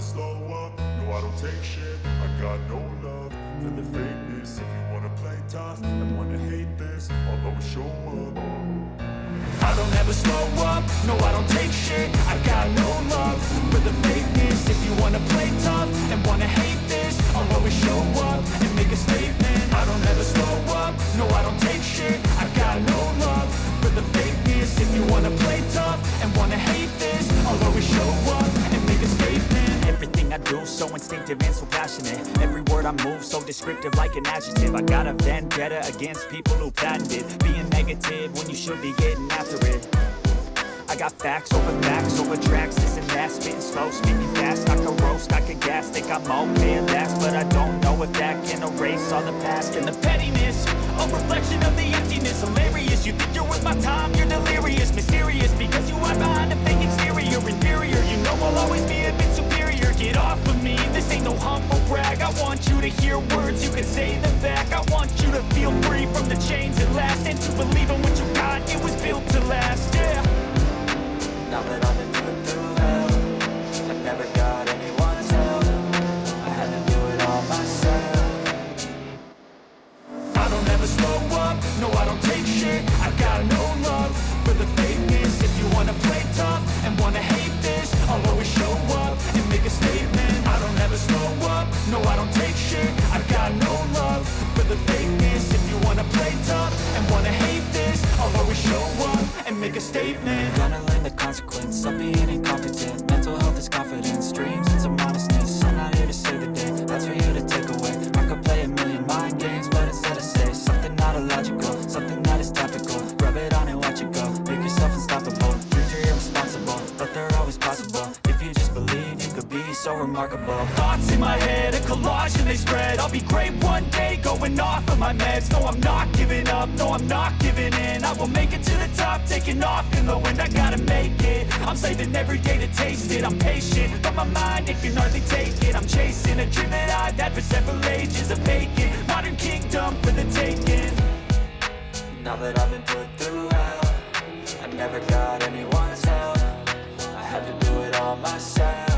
slow up, no I don't take shit. I got no love for the fakeness. If you wanna play tough and wanna hate this, I'll always show up. I don't ever slow up, no I don't take shit. I got no love for the fakeness. If you wanna play tough and wanna hate this, I'll always show up and make a statement. I don't ever slow up, no I don't take shit. I got no love for the fakeness. If you wanna play tough and wanna hate this, I'll always show up and make a statement. Everything I do so instinctive and so passionate. Every word I move so descriptive like an adjective. I got a vendetta against people who patented being negative when you should be getting after it. I got facts over tracks, this and that, spitting slow, speaking fast. I could roast, I could gas, think I'm okay at last, but I don't know if that can erase all the past. And the pettiness, a reflection of the emptiness. Hilarious, you think you're worth my time, you're delirious. Mysterious, because you hide behind a fake exterior. Inferior, you know I'll always be a bit superior. Get off of me, this ain't no humble brag. I want you to hear words, you can say them back. I want you to feel free from the chains at last, and to believe in what you got, it was built to last, yeah. Now that I've been put through hell, I never got anyone's help. I had to do it all myself. I don't ever slow up, no I don't take shit. I got no love for the fakeness. If you wanna play tough and wanna hate this, I'll always show up and make a statement. I don't ever slow up, no I don't take shit. I got no love for the fakeness. If you wanna play tough and wanna hate this, I'll always show up and make a statement. Gonna learn the consequence of being incompetent. Mental health is confidence, dreams and some honestness. I'm not here to save the day, that's for you to take away. I could play a million mind games, but instead I say something not illogical, something that is topical. Rub it on and watch it go, make yourself unstoppable. Dreams are irresponsible, but they're always possible. If you just believe, you could be so remarkable. Thoughts in my head, a collage and they spread. I'll be great one day, going off of my meds. No, I'm not giving up, no, I'm not giving in. I will make it to the top, taking off in the wind. I gotta make it, I'm saving every day to taste it. I'm patient, but my mind, it can hardly take it. I'm chasing a dream that I've had for several ages. A vacant, modern kingdom for the taking. Now that I've been put through hell, I never got anyone's help. I had to do it all myself.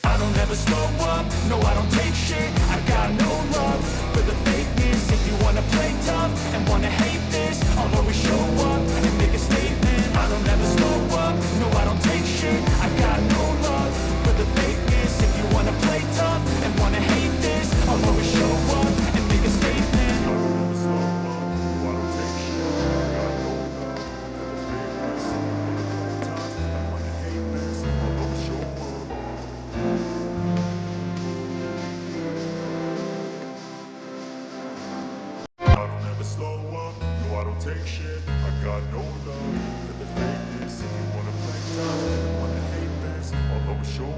I don't ever slow up, no I don't take shit. I got no love for the fakeness. If you wanna play tough and wanna hate this, I'll always show up and make a statement. I don't ever slow up, no I don't take shit. I got no love for the fakeness. If you wanna play tough and wanna hate this, I'll always show up and make a statement. I don't ever slow up, no I don't take shit. I got no love for the fakeness. If you wanna play tough and wanna hate this, I'll always show up. I don't ever slow up, no I don't take shit. I got no love for the fakeness. If you wanna play tough and wanna hate this, I'll always show up.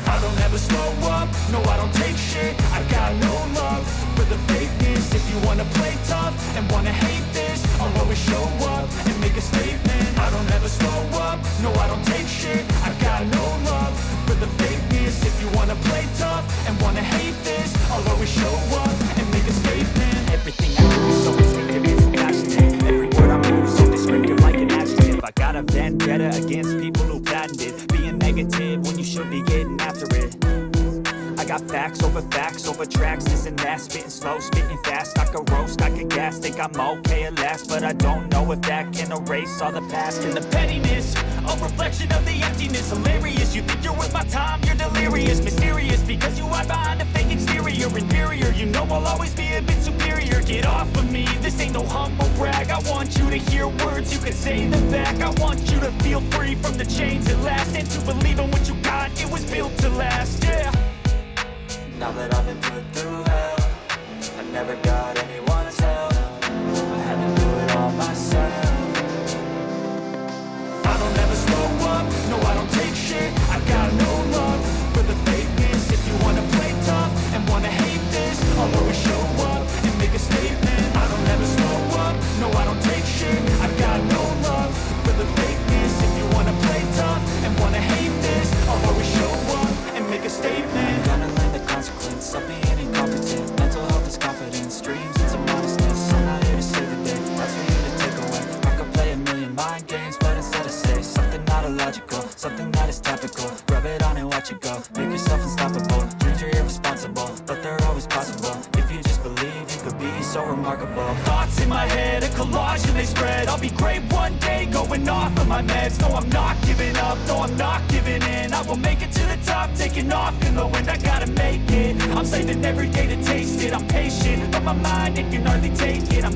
I don't ever slow up, no I don't take shit. I got no love for the fakeness. If you wanna play tough and wanna hate this, I'll always show up and make a statement. I don't ever slow up, no I don't take shit. I got no love for the fakeness. If you wanna play tough and wanna hate this, I'll always show up and make a statement. Everything I do is so instinctive and so passionate. Every word I move so descriptive like an adjective. I got a vendetta against people who patented being negative when you should be getting after it. I got facts over tracks, this and that, spitting slow, spitting fast. I could roast, I could gas, think I'm okay at last, but I don't know if that can erase all the past. And the pettiness, a reflection of the emptiness. Hilarious, you think you're worth my time, you're delirious. Mysterious, because you hide behind a fake exterior. Inferior, you know I'll always be a bit superior. Get off of me, this ain't no humble brag. I want you to hear words, you can say them back. I want you to feel free from the chains at last, and to believe in what you got, it was built to last, yeah. Now that I've been put through hell, I never got anyone's help. I had to do it all myself. I don't ever slow up, no I don't take shit. I got no love for the fakeness. If you wanna play tough and wanna hate this, I'll always show up and make a statement. I don't ever slow up, no I don't take shit. I got no love for the fakeness. If you wanna play tough and wanna hate this, I'll always show up and make a statement. Gonna learn the consequence of being incompetent. Mental health is confidence, dreams and some honestness. I'm not here to save the day, that's for you to take away. I could play a million mind games, but instead I say something not illogical, something that is topical. Rub it on and watch it go. Make yourself unstoppable. Dreams are irresponsible, but they're always possible. If you just believe, you could be so remarkable. Thoughts in my head, a collage and they spread. I'll be great one day, going off of my meds. No, I'm not giving up, no, I'm not giving in. I will make it to the top, taking off in the wind. I gotta make it, I'm saving every day to taste it. I'm patient, but my mind, it can hardly take it. I'm